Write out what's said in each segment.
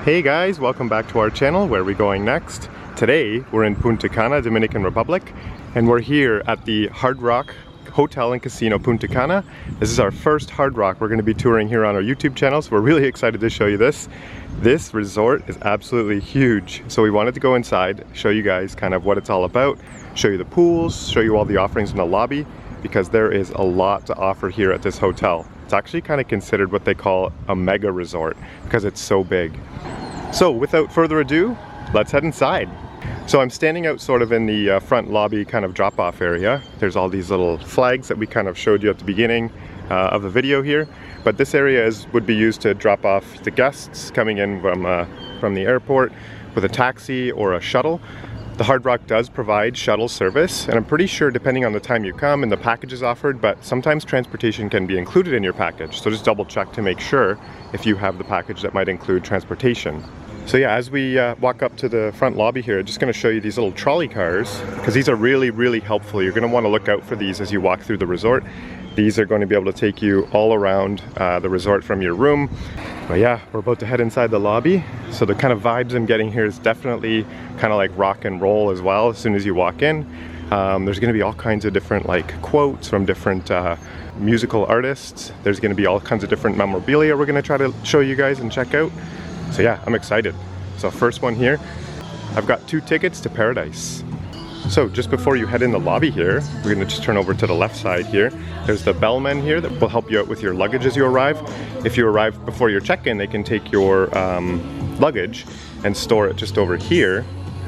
Hey guys, welcome back to our channel. Where are we going next? Today we're in Punta Cana, Dominican Republic, and we're here at the Hard Rock Hotel and Casino Punta Cana. This is our first Hard Rock we're going to be touring here on our YouTube channel, so we're really excited to show you this. This resort is absolutely huge, so we wanted to go inside, show you guys kind of what it's all about, show you the pools, show you all the offerings in the lobby, because there is a lot to offer here at this hotel. It's actually kind of considered what they call a mega resort because it's so big. So without further ado, let's head inside. So I'm standing out sort of in the front lobby kind of drop-off area. There's all these little flags that we kind of showed you at the beginning of the video here. But this area would be used to drop off the guests coming in from the airport with a taxi or a shuttle. The Hard Rock does provide shuttle service, and I'm pretty sure depending on the time you come and the packages offered, but sometimes transportation can be included in your package. So just double check to make sure if you have the package that might include transportation. So yeah, as we walk up to the front lobby here, I'm just going to show you these little trolley cars, because these are really helpful. You're going to want to look out for these as you walk through the resort. These are going to be able to take you all around the resort from your room. But yeah, we're about to head inside the lobby. So the kind of vibes I'm getting here is definitely kind of like rock and roll as well as soon as you walk in. There's going to be all kinds of different like quotes from different musical artists. There's going to be all kinds of different memorabilia we're going to try to show you guys and check out. So yeah, I'm excited. So first one here, I've got 2 tickets to Paradise. So just before you head in the lobby here, we're going to just turn over to the left side here. There's the bellman here that will help you out with your luggage as you arrive. If you arrive before your check-in, they can take your luggage and store it just over here.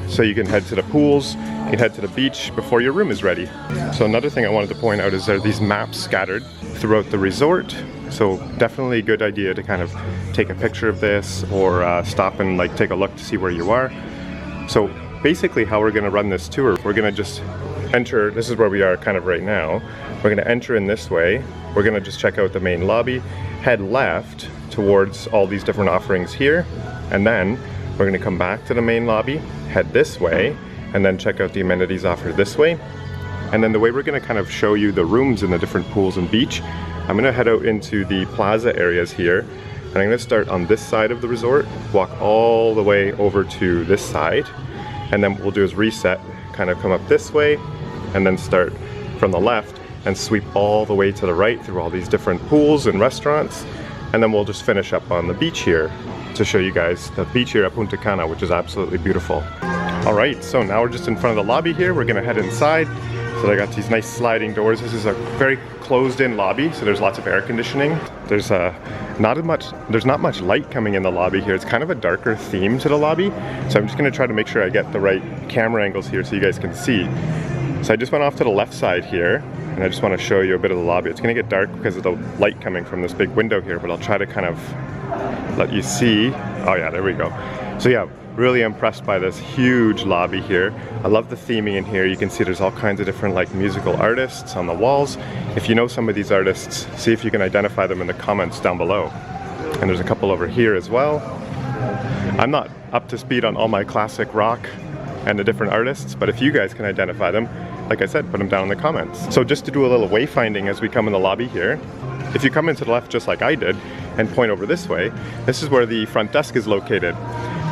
So you can head to the pools, you can head to the beach before your room is ready. So another thing I wanted to point out is there are these maps scattered throughout the resort. So definitely a good idea to kind of take a picture of this or stop and like take a look to see where you are. So basically how we're going to run this tour, we're going to just enter, this is where we are kind of right now. We're going to enter in this way. We're going to just check out the main lobby, head left towards all these different offerings here, and then we're going to come back to the main lobby, head this way, and then check out the amenities offered this way. And then the way we're going to kind of show you the rooms in the different pools and beach, I'm going to head out into the plaza areas here, and I'm going to start on this side of the resort, walk all the way over to this side, and then what we'll do is reset, kind of come up this way, and then start from the left and sweep all the way to the right through all these different pools and restaurants, and then we'll just finish up on the beach here to show you guys the beach here at Punta Cana, which is absolutely beautiful. Alright, so now we're just in front of the lobby here. We're going to head inside. So I got these nice sliding doors. This is a very closed-in lobby, so there's lots of air conditioning. There's not much light coming in the lobby here. It's kind of a darker theme to the lobby, so I'm just going to try to make sure I get the right camera angles here so you guys can see. So I just went off to the left side here, and I just want to show you a bit of the lobby. It's going to get dark because of the light coming from this big window here, but I'll try to kind of let you see. Oh yeah, there we go. So yeah, really impressed by this huge lobby here. I love the theming in here. You can see there's all kinds of different like musical artists on the walls. If you know some of these artists, see if you can identify them in the comments down below. And there's a couple over here as well. I'm not up to speed on all my classic rock and the different artists, but if you guys can identify them, like I said, put them down in the comments. So just to do a little wayfinding as we come in the lobby here, if you come into the left just like I did and point over this way, this is where the front desk is located.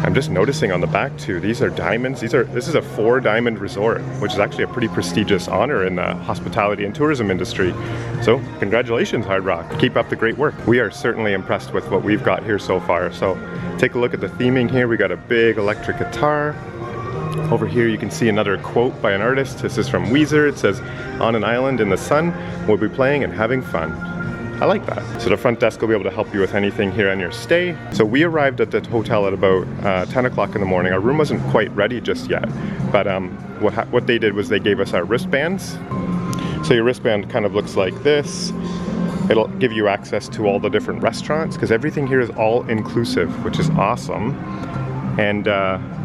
I'm just noticing on the back too, these are diamonds. This is a 4-diamond resort, which is actually a pretty prestigious honor in the hospitality and tourism industry. So congratulations, Hard Rock. Keep up the great work. We are certainly impressed with what we've got here so far. So take a look at the theming here. We got a big electric guitar. Over here you can see another quote by an artist. This is from Weezer. It says, "On an island in the sun, we'll be playing and having fun." I like that. So the front desk will be able to help you with anything here on your stay. So we arrived at the hotel at about 10 o'clock in the morning. Our room wasn't quite ready just yet, but what they did was they gave us our wristbands. So your wristband kind of looks like this. It'll give you access to all the different restaurants because everything here is all inclusive, which is awesome. And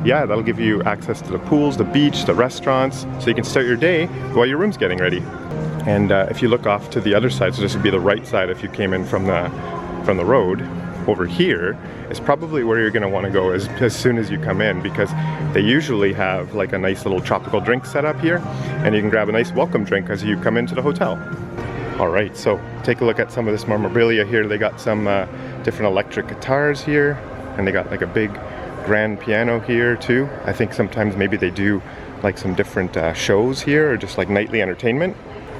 yeah, that'll give you access to the pools, the beach, the restaurants, so you can start your day while your room's getting ready. And if you look off to the other side, so this would be the right side if you came in from the road, over here is probably where you're going to want to go as soon as you come in, because they usually have like a nice little tropical drink set up here, and you can grab a nice welcome drink as you come into the hotel. Alright, so take a look at some of this memorabilia here. They got some different electric guitars here. and they got like a big grand piano here too. I think sometimes maybe they do like some different shows here, or just like nightly entertainment.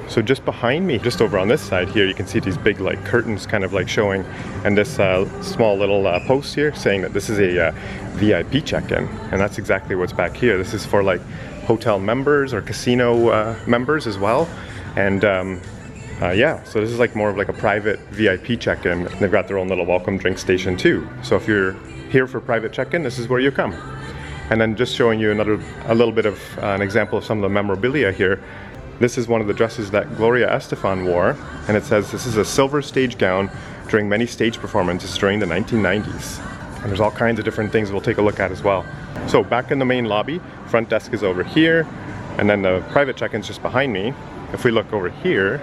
So just behind me, just over on this side here, you can see these big like curtains kind of like showing, and this small little post here saying that this is a VIP check-in, and that's exactly what's back here. This is for like hotel members or casino members as well. And yeah, so this is like more of like a private VIP check-in. They've got their own little welcome drink station too. So if you're here for private check-in, this is where you come. And then just showing you a little bit of an example of some of the memorabilia here. This is one of the dresses that Gloria Estefan wore, and it says this is a silver stage gown during many stage performances during the 1990s. And there's all kinds of different things we'll take a look at as well. So back in the main lobby, front desk is over here, and then the private check-in's just behind me. If we look over here,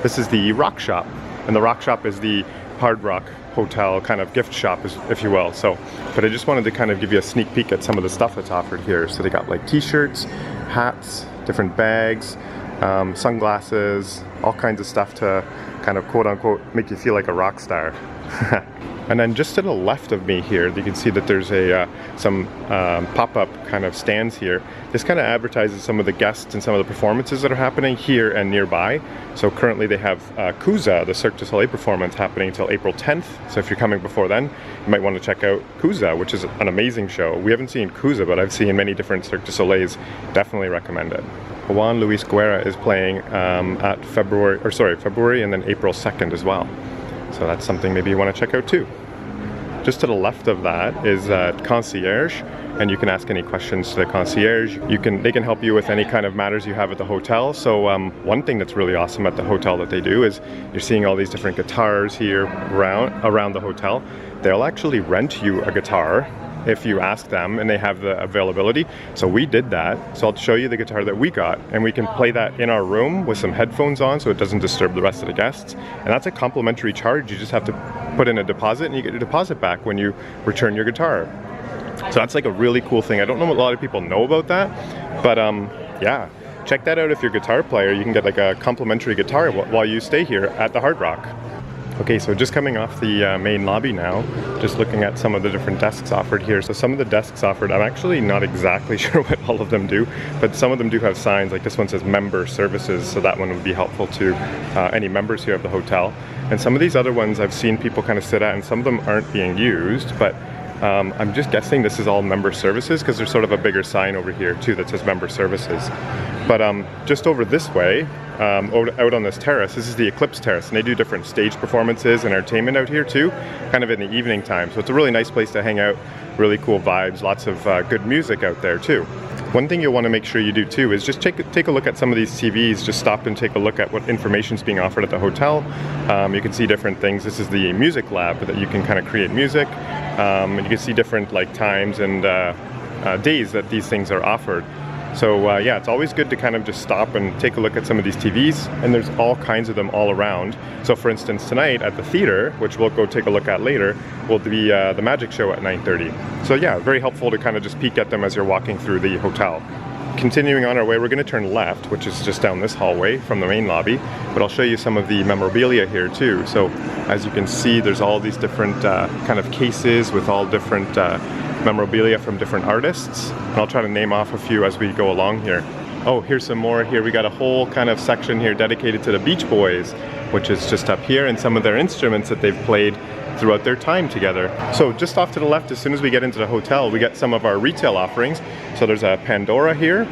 this is the Rock Shop, and the Rock Shop is the Hard Rock Hotel kind of gift shop, if you will. So, but I just wanted to kind of give you a sneak peek at some of the stuff that's offered here. So they got like t-shirts, hats, different bags, sunglasses, all kinds of stuff to kind of quote unquote make you feel like a rock star. And then just to the left of me here, you can see that there's some pop-up kind of stands here. This kind of advertises some of the guests and some of the performances that are happening here and nearby. So currently they have Kuza, the Cirque du Soleil performance, happening until April 10th. So if you're coming before then, you might want to check out Kuza, which is an amazing show. We haven't seen Kuza, but I've seen many different Cirque du Soleils. Definitely recommend it. Juan Luis Guerra is playing at February and then April 2nd as well. So that's something maybe you want to check out too. Just to the left of that is concierge, and you can ask any questions to the concierge. They can help you with any kind of matters you have at the hotel. So one thing that's really awesome at the hotel that they do is you're seeing all these different guitars here around the hotel. They'll actually rent you a guitar if you ask them, and they have the availability. So we did that. So I'll show you the guitar that we got, and we can play that in our room with some headphones on so it doesn't disturb the rest of the guests. And that's a complimentary charge. You just have to put in a deposit, and you get your deposit back when you return your guitar. So that's like a really cool thing. I don't know a lot of people know about that, but yeah, check that out. If you're a guitar player, you can get like a complimentary guitar while you stay here at the Hard Rock. Okay, so just coming off the main lobby now, just looking at some of the different desks offered here. So some of the desks offered, I'm actually not exactly sure what all of them do, but some of them do have signs, like this one says member services, so that one would be helpful to any members here of the hotel. And some of these other ones I've seen people kind of sit at, and some of them aren't being used, but I'm just guessing this is all member services, because there's sort of a bigger sign over here too that says member services. But just over this way, out on this terrace, this is the Eclipse Terrace, and they do different stage performances and entertainment out here too, kind of in the evening time. So it's a really nice place to hang out, really cool vibes, lots of good music out there too. One thing you'll want to make sure you do too is just take a look at some of these TVs. Just stop and take a look at what information is being offered at the hotel. You can see different things. This is the music lab that you can kind of create music. And you can see different like times and days that these things are offered. So yeah, it's always good to kind of just stop and take a look at some of these TVs, and there's all kinds of them all around. So for instance, tonight at the theater, which we'll go take a look at later, will be the magic show at 9:30. So yeah, very helpful to kind of just peek at them as you're walking through the hotel. Continuing on our way, we're going to turn left, which is just down this hallway from the main lobby, but I'll show you some of the memorabilia here too. So as you can see, there's all these different kind of cases with all different memorabilia from different artists, and I'll try to name off a few as we go along here. Oh, here's some more here. We got a whole kind of section here dedicated to the Beach Boys, which is just up here, and some of their instruments that they've played throughout their time together. So just off to the left, as soon as we get into the hotel, we get some of our retail offerings. So there's a Pandora here.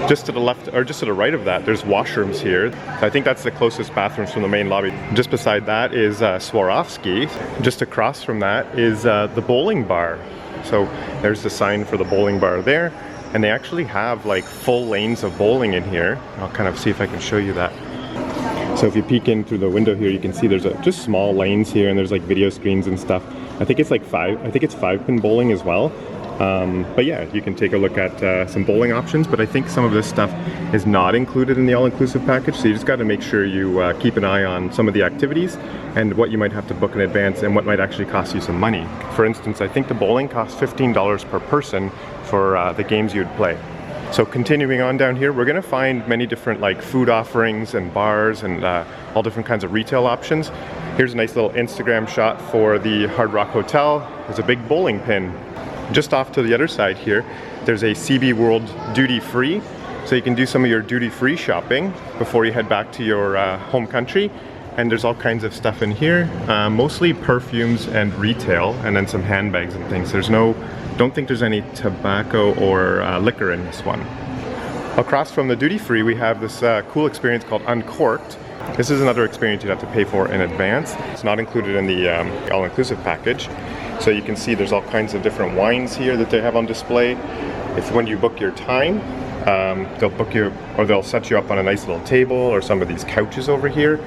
Just to the left, or just to the right of that, there's washrooms here. So I think that's the closest bathrooms from the main lobby. Just beside that is Swarovski. Just across from that is the bowling bar. So there's the sign for the bowling bar there, and they actually have like full lanes of bowling in here. I'll kind of see if I can show you that. So if you peek in through the window here, you can see there's just small lanes here, and there's like video screens and stuff. I think it's like 5-pin bowling as well. But yeah, you can take a look at some bowling options, but I think some of this stuff is not included in the all-inclusive package, so you just got to make sure you keep an eye on some of the activities and what you might have to book in advance and what might actually cost you some money. For instance, I think the bowling costs $15 per person for the games you'd play. So continuing on down here, we're gonna find many different like food offerings and bars and all different kinds of retail options. Here's a nice little Instagram shot for the Hard Rock Hotel. There's a big bowling pin. Just off to the other side here, there's a CB World duty free. So you can do some of your duty free shopping before you head back to your home country. And there's all kinds of stuff in here, mostly perfumes and retail, and then some handbags and things. Don't think there's any tobacco or liquor in this one. Across from the duty free, we have this cool experience called Uncorked. This is another experience you'd have to pay for in advance. It's not included in the all-inclusive package. So you can see there's all kinds of different wines here that they have on display. When you book your time, they'll book you, or they'll set you up on a nice little table or some of these couches over here.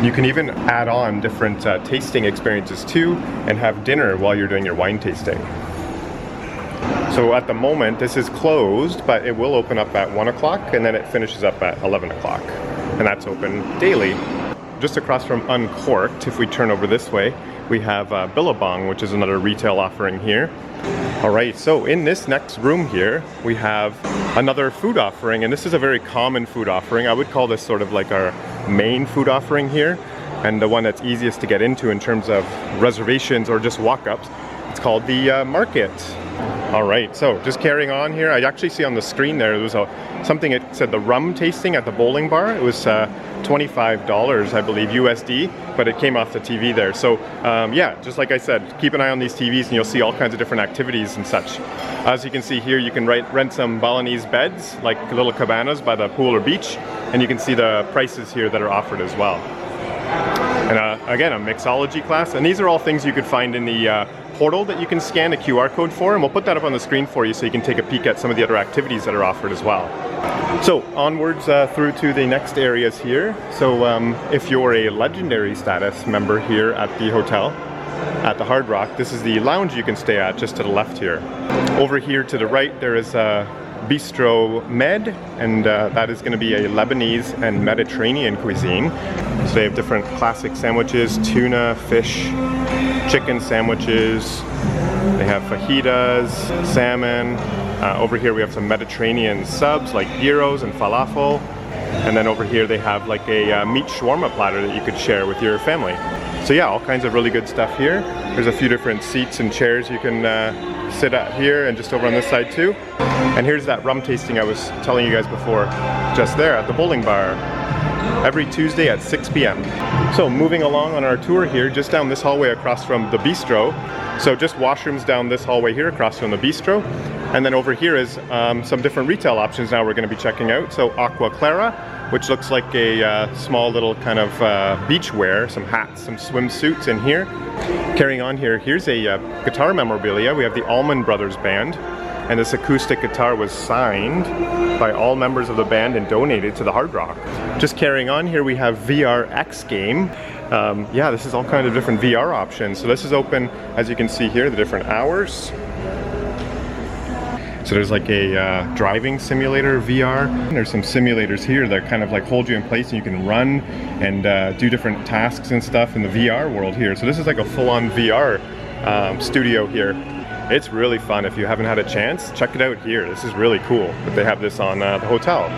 You can even add on different tasting experiences too, and have dinner while you're doing your wine tasting. So at the moment, this is closed, but it will open up at 1 o'clock, and then it finishes up at 11 o'clock. And that's open daily. Just across from Uncorked, if we turn over this way, we have Billabong, which is another retail offering here. All right, so in this next room here, we have another food offering, and this is a very common food offering. I would call this sort of like our main food offering here, and the one that's easiest to get into in terms of reservations or just walk-ups. It's called the market. All right, so just carrying on here, I actually see on the screen there was something it said the rum tasting at the bowling bar. It was $25, I believe, USD, but it came off the TV there. So yeah, just like I said, keep an eye on these TVs and you'll see all kinds of different activities and such. As you can see here, you can rent some Balinese beds, like little cabanas by the pool or beach, and you can see the prices here that are offered as well. And again, a mixology class, and these are all things you could find in the portal that you can scan a QR code for, and we'll put that up on the screen for you so you can take a peek at some of the other activities that are offered as well. So onwards through to the next areas here. So if you're a legendary status member here at the hotel, at the Hard Rock, this is the lounge you can stay at just to the left here. Over here to the right there is Bistro Med, and that is going to be a Lebanese and Mediterranean cuisine. So they have different classic sandwiches, tuna, fish, chicken sandwiches. They have fajitas, salmon. Over here we have some Mediterranean subs like gyros and falafel. And then over here they have like a meat shawarma platter that you could share with your family. So yeah, all kinds of really good stuff here. There's a few different seats and chairs you can sit at here, and just over on this side too. And here's that rum tasting I was telling you guys before, just there at the bowling bar, every Tuesday at 6 p.m. So moving along on our tour here, just down this hallway across from the bistro. So just washrooms down this hallway here across from the bistro. And then over here is some different retail options now we're going to be checking out. So Aqua Clara, which looks like a small little kind of beach wear, some hats, some swimsuits in here. Carrying on here, here's a guitar memorabilia. We have the Allman Brothers Band, and this acoustic guitar was signed by all members of the band and donated to the Hard Rock. Just carrying on here, we have VR X game. Yeah, this is all kind of different VR options. So this is open, as you can see here, the different hours. So there's like a driving simulator VR. And there's some simulators here that kind of like hold you in place and you can run and do different tasks and stuff in the VR world here. So this is like a full-on VR studio here. It's really fun. If you haven't had a chance, check it out here. This is really cool that they have this on the hotel.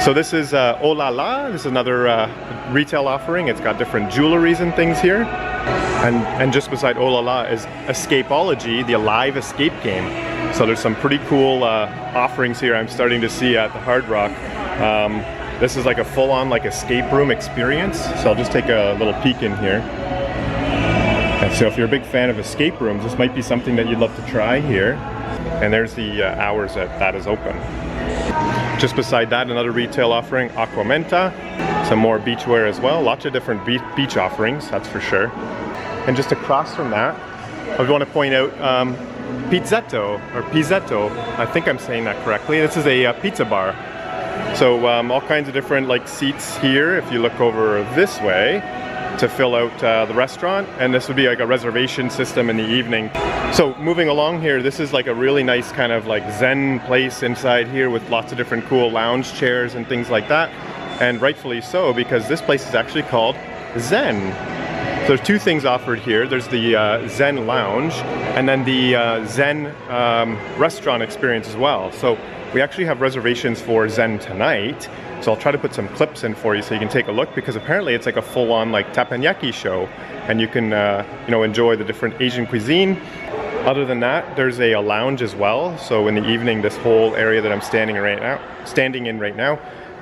So this is Oh La La. This is another retail offering. It's got different jewelries and things here. And just beside Oh La La is Escapology, the live escape game. So there's some pretty cool offerings here I'm starting to see at the Hard Rock. This is like a full-on like escape room experience. So I'll just take a little peek in here. And so if you're a big fan of escape rooms, this might be something that you'd love to try here. And there's the hours that is open. Just beside that, another retail offering, Aquamenta. Some more beachwear as well. Lots of different beach offerings, that's for sure. And just across from that, I want to point out Pizzetto, or Pizzetto, I think I'm saying that correctly. This is a pizza bar. So all kinds of different like seats here if you look over this way to fill out the restaurant, and this would be like a reservation system in the evening. So moving along here, this is like a really nice kind of like zen place inside here with lots of different cool lounge chairs and things like that, and rightfully so, because this place is actually called Zen. So there's two things offered here. There's the Zen Lounge and then the Zen restaurant experience as well. So we actually have reservations for Zen tonight. So I'll try to put some clips in for you so you can take a look, because apparently it's like a full-on like teppanyaki show, and you can you know, enjoy the different Asian cuisine. Other than that, there's a lounge as well. So in the evening, this whole area that I'm standing in right now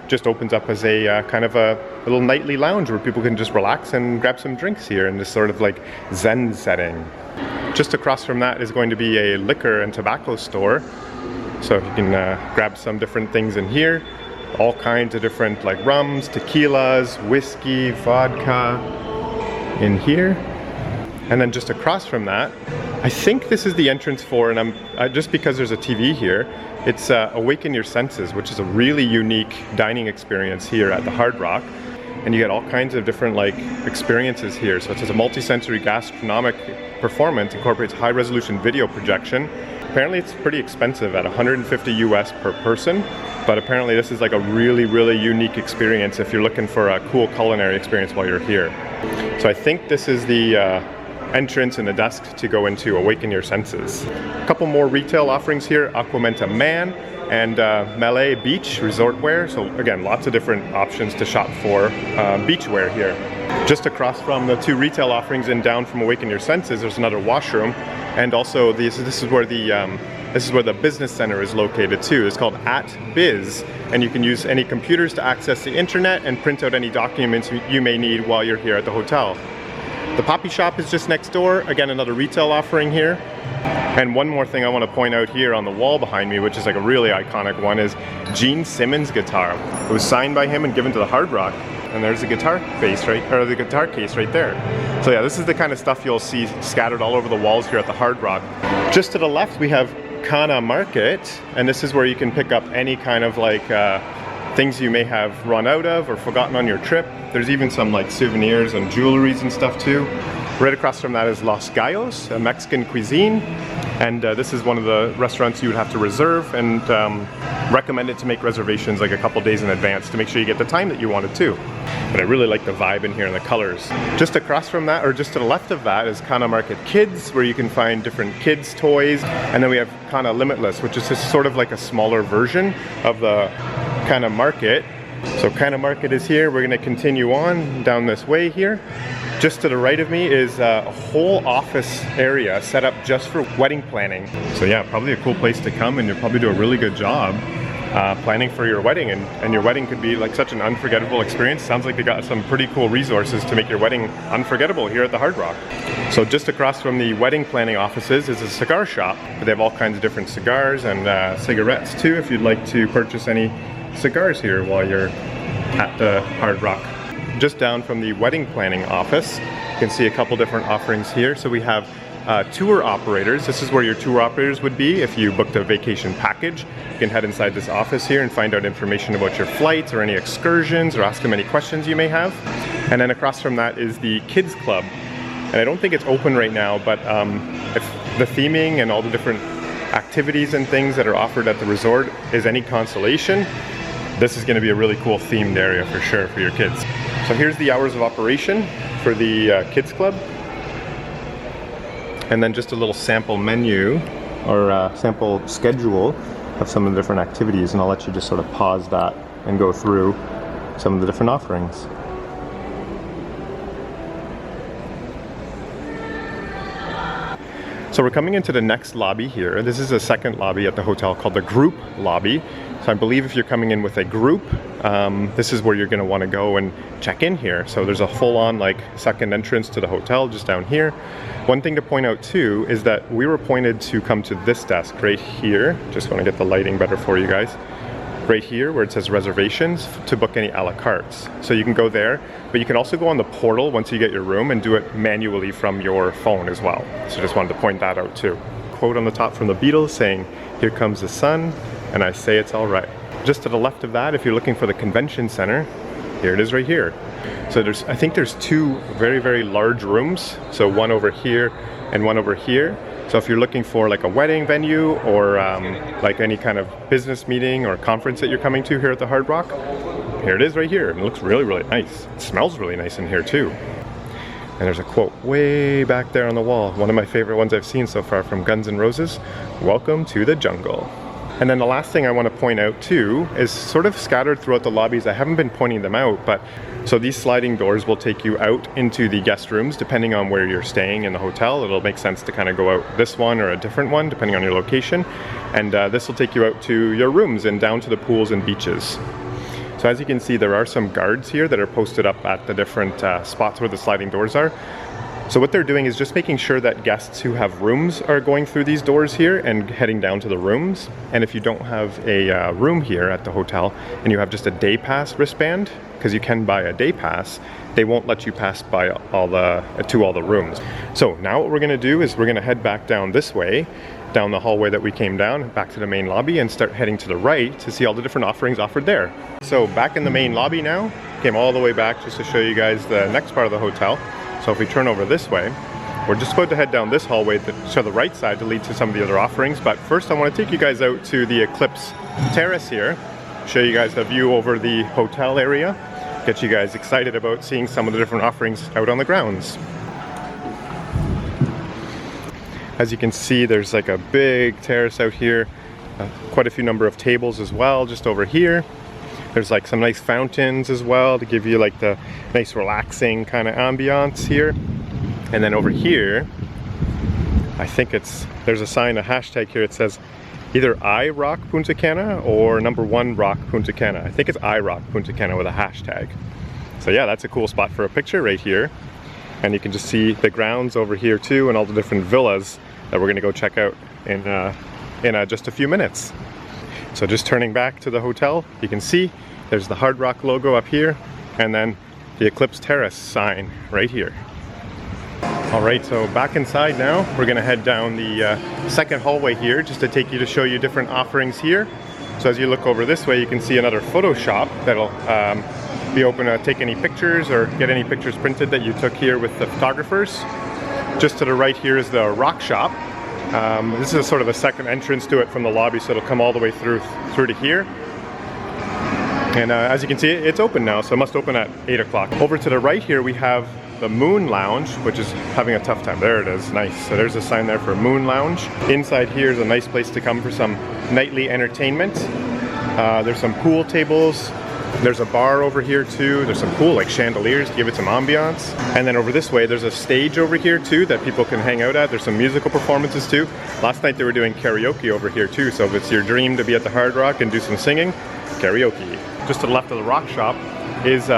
just opens up as a kind of a little nightly lounge where people can just relax and grab some drinks here in this sort of like Zen setting. Just across from that is going to be a liquor and tobacco store. So you can grab some different things in here. All kinds of different like rums, tequilas, whiskey, vodka in here. And then just across from that, I think this is the entrance for, and I'm just because there's a TV here, it's Awaken Your Senses, which is a really unique dining experience here at the Hard Rock. And you get all kinds of different like experiences here. So it's a multi-sensory gastronomic performance, incorporates high resolution video projection. Apparently it's pretty expensive at $150 US per person, but apparently this is like a really, really unique experience if you're looking for a cool culinary experience while you're here. So I think this is the entrance and the desk to go into Awaken Your Senses. A couple more retail offerings here, Aquamenta Man and Malay Beach Resort Wear. So again, lots of different options to shop for beach wear here. Just across from the two retail offerings and down from Awaken Your Senses, there's another washroom, and also this is where the business center is located too. It's called @Biz, and you can use any computers to access the internet and print out any documents you may need while you're here at the hotel. The Poppy Shop is just next door. Again, another retail offering here. And one more thing I want to point out here on the wall behind me, which is like a really iconic one, is Gene Simmons' guitar. It was signed by him and given to the Hard Rock. And there's the guitar case right there. So yeah, this is the kind of stuff you'll see scattered all over the walls here at the Hard Rock. Just to the left, we have Cana Market, and this is where you can pick up any kind of like things you may have run out of or forgotten on your trip. There's even some like souvenirs and jewelries and stuff too. Right across from that is Los Gallos, a Mexican cuisine. And this is one of the restaurants you would have to reserve, and recommend it to make reservations like a couple days in advance to make sure you get the time that you wanted to. But I really like the vibe in here and the colors. Just across from that, or just to the left of that, is Cana Market Kids, where you can find different kids' toys. And then we have Cana Limitless, which is just sort of like a smaller version of the Cana Market. So Cana Market is here. We're going to continue on down this way here. Just to the right of me is a whole office area set up just for wedding planning. So yeah, probably a cool place to come, and you'll probably do a really good job planning for your wedding, and your wedding could be like such an unforgettable experience. Sounds like they got some pretty cool resources to make your wedding unforgettable here at the Hard Rock. So just across from the wedding planning offices is a cigar shop, but they have all kinds of different cigars and cigarettes too, if you'd like to purchase any cigars here while you're at the Hard Rock. Just down from the wedding planning office, you can see a couple different offerings here. So we have tour operators. This is where your tour operators would be if you booked a vacation package. You can head inside this office here and find out information about your flights or any excursions, or ask them any questions you may have. And then across from that is the Kids Club. And I don't think it's open right now, but if the theming and all the different activities and things that are offered at the resort is any consolation, this is going to be a really cool themed area for sure for your kids. So here's the hours of operation for the Kids Club. And then just a little sample menu or sample schedule of some of the different activities, and I'll let you just sort of pause that and go through some of the different offerings. So we're coming into the next lobby here. This is a second lobby at the hotel called the Group Lobby. So I believe if you're coming in with a group, this is where you're going to want to go and check in here. So there's a full-on like second entrance to the hotel just down here. One thing to point out too is that we were pointed to come to this desk right here. Just want to get the lighting better for you guys. Right here where it says reservations to book any a la cartes. So you can go there, but you can also go on the portal once you get your room and do it manually from your phone as well. So just wanted to point that out too. Quote on the top from the Beatles saying, "Here comes the sun, and I say it's all right." Just to the left of that, if you're looking for the convention center, here it is right here. So I think there's two very, very large rooms. So one over here and one over here. So if you're looking for like a wedding venue or like any kind of business meeting or conference that you're coming to here at the Hard Rock, here it is right here. And it looks really, really nice. It smells really nice in here too. And there's a quote way back there on the wall, one of my favorite ones I've seen so far from Guns N' Roses, "Welcome to the jungle." And then the last thing I want to point out too is sort of scattered throughout the lobbies. I haven't been pointing them out, but so these sliding doors will take you out into the guest rooms depending on where you're staying in the hotel. It'll make sense to kind of go out this one or a different one depending on your location. And this will take you out to your rooms and down to the pools and beaches. So as you can see, there are some guards here that are posted up at the different spots where the sliding doors are. So what they're doing is just making sure that guests who have rooms are going through these doors here and heading down to the rooms. And if you don't have a room here at the hotel and you have just a day pass wristband, because you can buy a day pass, they won't let you pass by all the rooms. So now what we're gonna do is we're gonna head back down this way, down the hallway that we came down, back to the main lobby, and start heading to the right to see all the different offerings offered there. So back in the main lobby now, came all the way back just to show you guys the next part of the hotel. So if we turn over this way, we're just about to head down this hallway to the right side to lead to some of the other offerings. But first I want to take you guys out to the Eclipse Terrace here, show you guys the view over the hotel area, get you guys excited about seeing some of the different offerings out on the grounds. As you can see, there's like a big terrace out here, quite a few number of tables as well just over here. There's like some nice fountains as well to give you like the nice relaxing kind of ambiance here. And then over here, I think there's a sign, a hashtag here. It says either I Rock Punta Cana or #1 Rock Punta Cana. I think it's I Rock Punta Cana with a hashtag. So yeah, that's a cool spot for a picture right here. And you can just see the grounds over here too and all the different villas that we're gonna go check out in just a few minutes. So just turning back to the hotel, you can see there's the Hard Rock logo up here and then the Eclipse Terrace sign right here. All right, so back inside now, we're gonna head down the second hallway here just to take you to show you different offerings here. So as you look over this way, you can see another photo shop that'll be open to take any pictures or get any pictures printed that you took here with the photographers. Just to the right here is the rock shop. This is sort of a second entrance to it from the lobby, so it'll come all the way through to here. And as you can see, it's open now, so it must open at 8 o'clock. Over to the right here, we have the Moon Lounge, which is having a tough time. There it is, nice. So there's a sign there for Moon Lounge. Inside here is a nice place to come for some nightly entertainment. There's some pool tables. There's a bar over here too. There's some cool like chandeliers to give it some ambiance. And then over this way, there's a stage over here too that people can hang out at. There's some musical performances too. Last night they were doing karaoke over here too. So if it's your dream to be at the Hard Rock and do some singing, karaoke. Just to the left of the rock shop is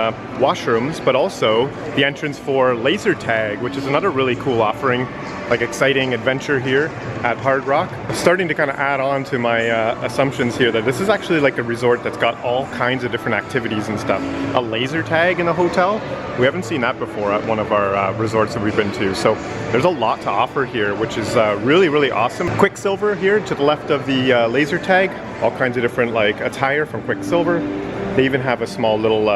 washrooms, but also the entrance for laser tag, which is another really cool offering, like exciting adventure here at Hard Rock. Starting to kind of add on to my assumptions here that this is actually like a resort that's got all kinds of different activities and stuff. A laser tag in a hotel? We haven't seen that before at one of our resorts that we've been to. So there's a lot to offer here, which is really, really awesome. Quicksilver here to the left of the laser tag. All kinds of different like attire from Quicksilver. They even have a small little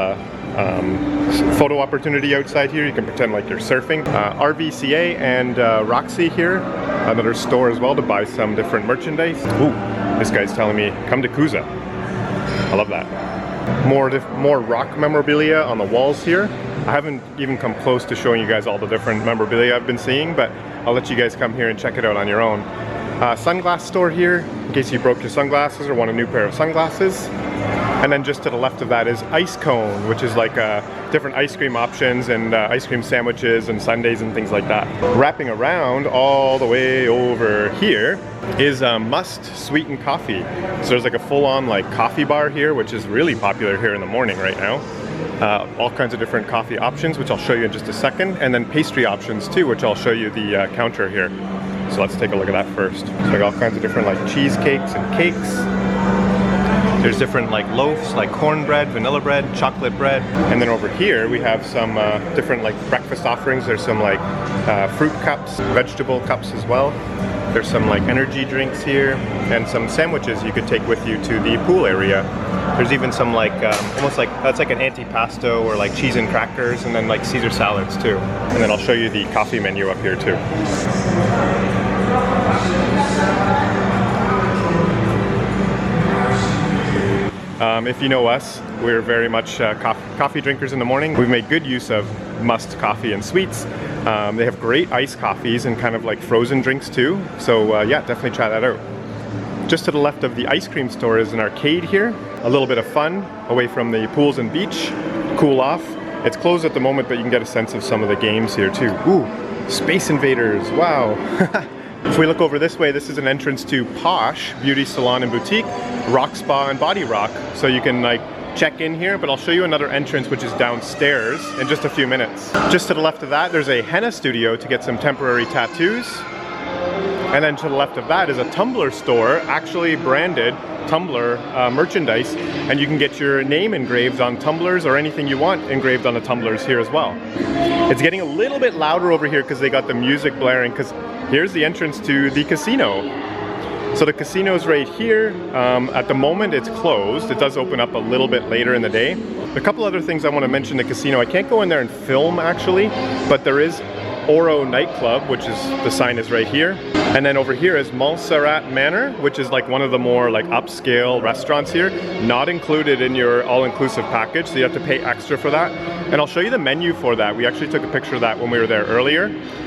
photo opportunity outside here. You can pretend like you're surfing. RVCA and Roxy here, another store as well to buy some different merchandise. Ooh, this guy's telling me come to Kuza. I love that. More rock memorabilia on the walls here. I haven't even come close to showing you guys all the different memorabilia I've been seeing, but I'll let you guys come here and check it out on your own. Sunglass store here, in case you broke your sunglasses or want a new pair of sunglasses. And then just to the left of that is Ice Cone, which is like different ice cream options and ice cream sandwiches and sundaes and things like that. Wrapping around all the way over here is Must Sweetened Coffee. So there's like a full-on like coffee bar here, which is really popular here in the morning right now. All kinds of different coffee options, which I'll show you in just a second, and then pastry options too, which I'll show you the counter here. So let's take a look at that first. So I got all kinds of different like cheesecakes and cakes. There's different like loaves, like cornbread, vanilla bread, chocolate bread. And then over here we have some different like breakfast offerings. There's some like fruit cups, vegetable cups as well. There's some like energy drinks here and some sandwiches you could take with you to the pool area. There's even some like almost like that's like an antipasto or like cheese and crackers, and then like Caesar salads too. And then I'll show you the coffee menu up here too. If you know us, we're very much coffee drinkers in the morning. We've made good use of Must coffee and sweets. They have great iced coffees and kind of like frozen drinks too. So yeah, definitely try that out. Just to the left of the ice cream store is an arcade here. A little bit of fun away from the pools and beach. Cool off. It's closed at the moment, but you can get a sense of some of the games here too. Ooh, Space Invaders, wow. If we look over this way, this is an entrance to Posh Beauty Salon and Boutique, Rock Spa and Body Rock. So you can like check in here, but I'll show you another entrance which is downstairs in just a few minutes. Just to the left of that, there's a henna studio to get some temporary tattoos. And then to the left of that is a Tumblr store, actually branded Tumblr merchandise, and you can get your name engraved on tumblers or anything you want engraved on the tumblers here as well. It's getting a little bit louder over here because they got the music blaring, because here's the entrance to the casino. So the casino's right here. At the moment it's closed. It does open up a little bit later in the day. A couple other things I want to mention the casino. I can't go in there and film actually, but there is Oro nightclub, which is, the sign is right here. And then over here is Montserrat Manor, which is like one of the more like upscale restaurants here. Not included in your all-inclusive package, so you have to pay extra for that. And I'll show you the menu for that. We actually took a picture of that when we were there earlier.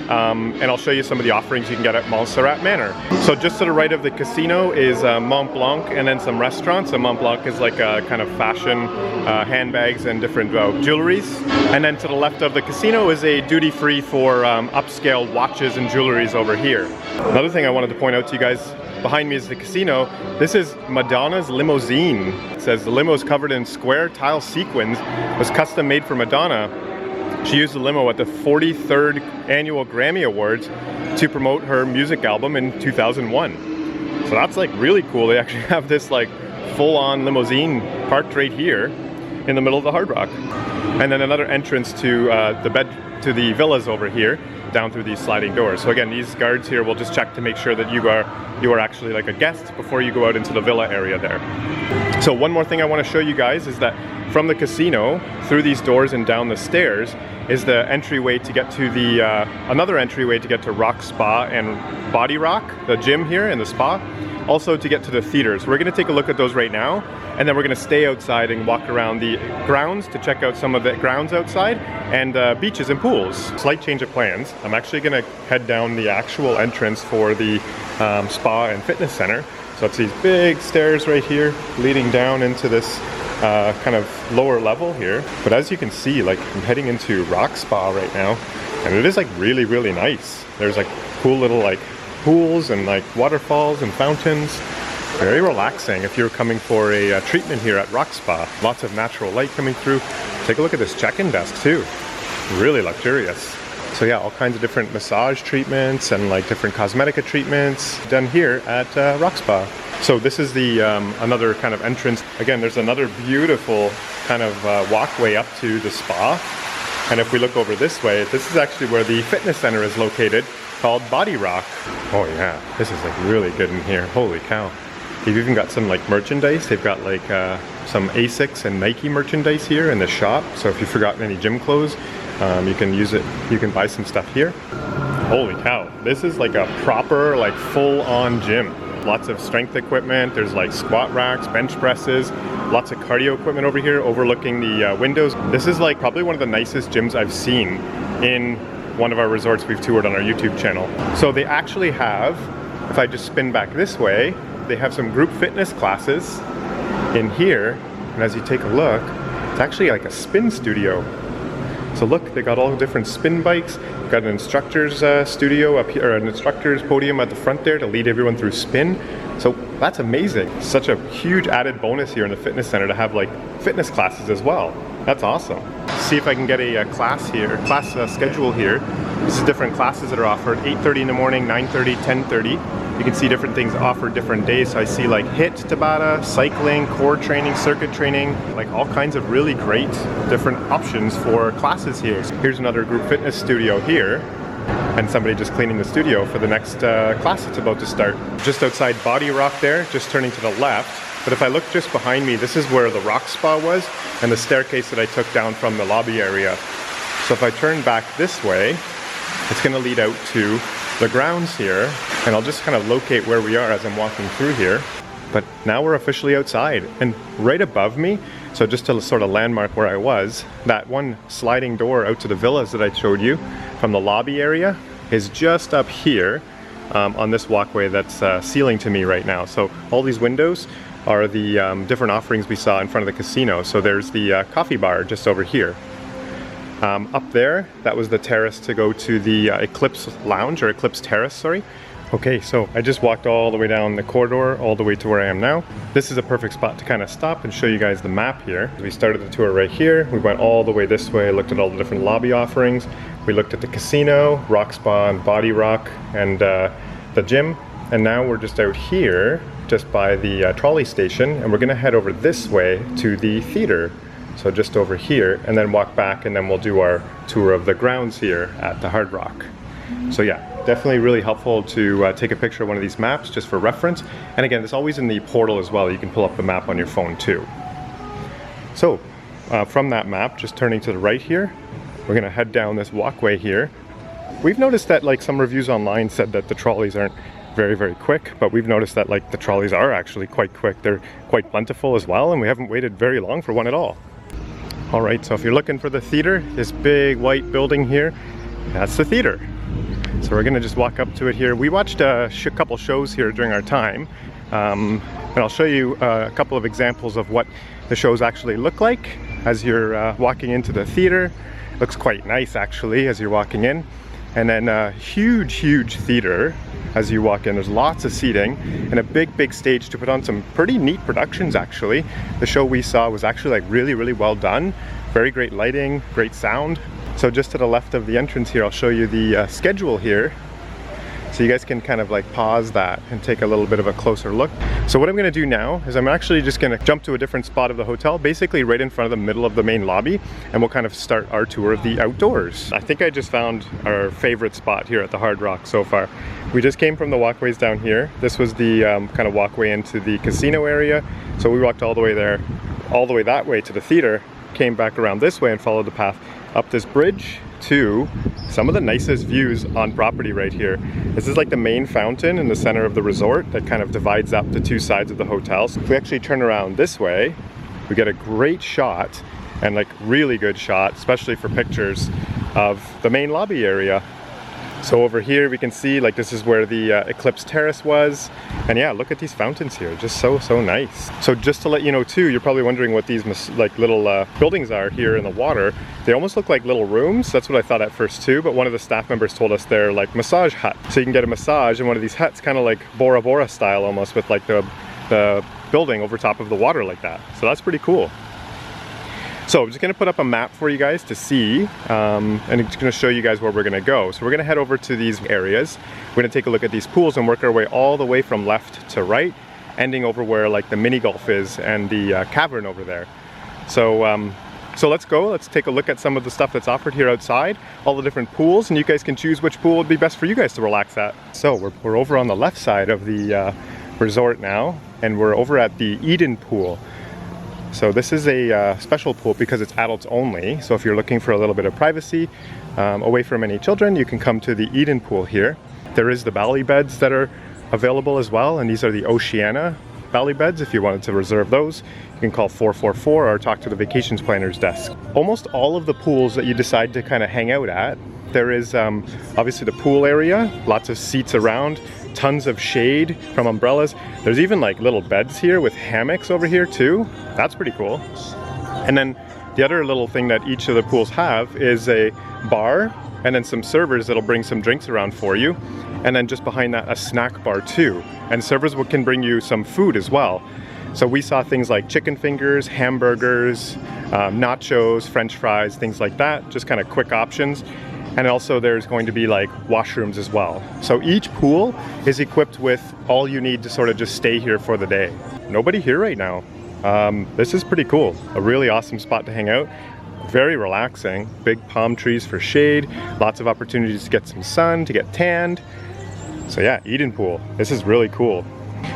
And I'll show you some of the offerings you can get at Montserrat Manor. So just to the right of the casino is Mont Blanc and then some restaurants. And Mont Blanc is like a kind of fashion handbags and different jewelries. And then to the left of the casino is a duty-free for upscale watches and jewelries over here. Another thing I wanted to point out to you guys, behind me is the casino. This is Madonna's limousine. It says the limo is covered in square tile sequins, was custom made for Madonna. She used the limo at the 43rd Annual Grammy Awards to promote her music album in 2001. So that's like really cool. They actually have this like full-on limousine parked right here in the middle of the Hard Rock. And then another entrance to the villas over here, down through these sliding doors. So again, these guards here will just check to make sure that you are actually like a guest before you go out into the villa area there. So one more thing I want to show you guys is that from the casino, through these doors and down the stairs, is the entryway to get to the, another entryway to get to Rock Spa and Body Rock, the gym here and the spa. Also to get to the theaters. We're going to take a look at those right now, and then we're going to stay outside and walk around the grounds to check out some of the grounds outside and beaches and pools. Slight change of plans. I'm actually going to head down the actual entrance for the spa and fitness center. So it's these big stairs right here leading down into this kind of lower level here. But as you can see, like I'm heading into Rock Spa right now, and it is like really, really nice. There's like cool little like pools and like waterfalls and fountains. Very relaxing if you're coming for a treatment here at Rock Spa. Lots of natural light coming through. Take a look at this check-in desk too. Really luxurious. So yeah, all kinds of different massage treatments and like different cosmetica treatments done here at Rock Spa. So this is the another kind of entrance. Again, there's another beautiful kind of walkway up to the spa. And if we look over this way, this is actually where the fitness center is located, called Body Rock. Oh yeah, this is like really good in here. Holy cow. They've even got some like merchandise. They've got like some Asics and Nike merchandise here in the shop. So if you've forgotten any gym clothes, you can use it. You can buy some stuff here. Holy cow. This is like a proper like full-on gym. Lots of strength equipment. There's like squat racks, bench presses, lots of cardio equipment over here overlooking the windows. This is like probably one of the nicest gyms I've seen in one of our resorts we've toured on our YouTube channel. So they actually have, if I just spin back this way, they have some group fitness classes in here. And as you take a look, it's actually like a spin studio. So look, they got all different spin bikes. They've got an instructor's studio up here, or an instructor's podium at the front there to lead everyone through spin. So that's amazing. Such a huge added bonus here in the fitness center to have like fitness classes as well. That's awesome. See if I can get a class schedule here. This is different classes that are offered, 8:30 in the morning, 9:30, 10:30. You can see different things offered different days. So I see like HIIT, Tabata, cycling, core training, circuit training, like all kinds of really great different options for classes here. Here's another group fitness studio here, and somebody just cleaning the studio for the next class that's about to start. Just outside Body Rock there, just turning to the left. But if I look just behind me, this is where the Rock Spa was and the staircase that I took down from the lobby area. So if I turn back this way, it's going to lead out to the grounds here, and I'll just kind of locate where we are as I'm walking through here. But now we're officially outside, and right above me, so just to sort of landmark where I was, that one sliding door out to the villas that I showed you from the lobby area is just up here on this walkway that's ceiling to me right now. So all these windows are the different offerings we saw in front of the casino. So there's the coffee bar just over here. Up there, that was the terrace to go to the Eclipse Lounge, or Eclipse Terrace, sorry. Okay, so I just walked all the way down the corridor, all the way to where I am now. This is a perfect spot to kind of stop and show you guys the map here. We started the tour right here. We went all the way this way, looked at all the different lobby offerings. We looked at the casino, rock spa and body rock, and the gym. And now we're just out here, just by the trolley station, and we're gonna head over this way to the theater. So just over here, and then walk back, and then we'll do our tour of the grounds here at the Hard Rock. So yeah, definitely really helpful to take a picture of one of these maps just for reference. And again, it's always in the portal as well. You can pull up the map on your phone too. So from that map, just turning to the right here, we're gonna head down this walkway here. We've noticed that like some reviews online said that the trolleys aren't very quick, but we've noticed that like the trolleys are actually quite quick. They're quite plentiful as well, and we haven't waited very long for one at all. All right, so if you're looking for the theater, this big white building here, that's the theater. So we're gonna just walk up to it here. We watched a couple shows here during our time, and I'll show you a couple of examples of what the shows actually look like as you're walking into the theater. Looks quite nice actually as you're walking in. And then a huge theater as you walk in. There's lots of seating and a big stage to put on some pretty neat productions actually. The show we saw was actually like really well done. Very great lighting, great sound. So just to the left of the entrance here, I'll show you the schedule here. So you guys can kind of like pause that and take a little bit of a closer look. So what I'm gonna do now is I'm actually just gonna jump to a different spot of the hotel, basically right in front of the middle of the main lobby, and we'll kind of start our tour of the outdoors. I think I just found our favorite spot here at the Hard Rock so far. We just came from the walkways down here. This was the kind of walkway into the casino area. So we walked all the way there, all the way that way to the theater, came back around this way and followed the path up this bridge to some of the nicest views on property right here. This is like the main fountain in the center of the resort that kind of divides up the two sides of the hotel. So if we actually turn around this way, we get a great shot, and like really good shot, especially for pictures, of the main lobby area. So over here we can see like this is where the Eclipse Terrace was, and yeah, look at these fountains here, just so nice. So just to let you know too, you're probably wondering what these like little buildings are here in the water. They almost look like little rooms. That's what I thought at first too, but one of the staff members told us they're like massage huts. So you can get a massage in one of these huts, kind of like Bora Bora style almost, with like the building over top of the water like that. So that's pretty cool. So I'm just gonna put up a map for you guys to see, and it's gonna show you guys where we're gonna go. So we're gonna head over to these areas. We're gonna take a look at these pools and work our way all the way from left to right, ending over where like the mini golf is and the cavern over there. So so let's go, let's take a look at some of the stuff that's offered here outside, all the different pools, and you guys can choose which pool would be best for you guys to relax at. So we're over on the left side of the resort now, and we're over at the Eden pool. So this is a special pool because it's adults only. So if you're looking for a little bit of privacy, away from any children, you can come to the Eden pool here. There is the Bali beds that are available as well, and these are the Oceania Bali beds. If you wanted to reserve those, you can call 444 or talk to the vacations planner's desk. Almost all of the pools that you decide to kind of hang out at, there is obviously the pool area, lots of seats around, tons of shade from umbrellas. There's even like little beds here with hammocks over here too. That's pretty cool. And then the other little thing that each of the pools have is a bar, and then some servers that'll bring some drinks around for you. And then just behind that, a snack bar too. And servers can bring you some food as well. So we saw things like chicken fingers, hamburgers, nachos, French fries, things like that, just kind of quick options. And also there's going to be like washrooms as well. So each pool is equipped with all you need to sort of just stay here for the day. Nobody here right now. This is pretty cool. A really awesome spot to hang out. Very relaxing. Big palm trees for shade. Lots of opportunities to get some sun, to get tanned. So yeah, Eden pool. This is really cool.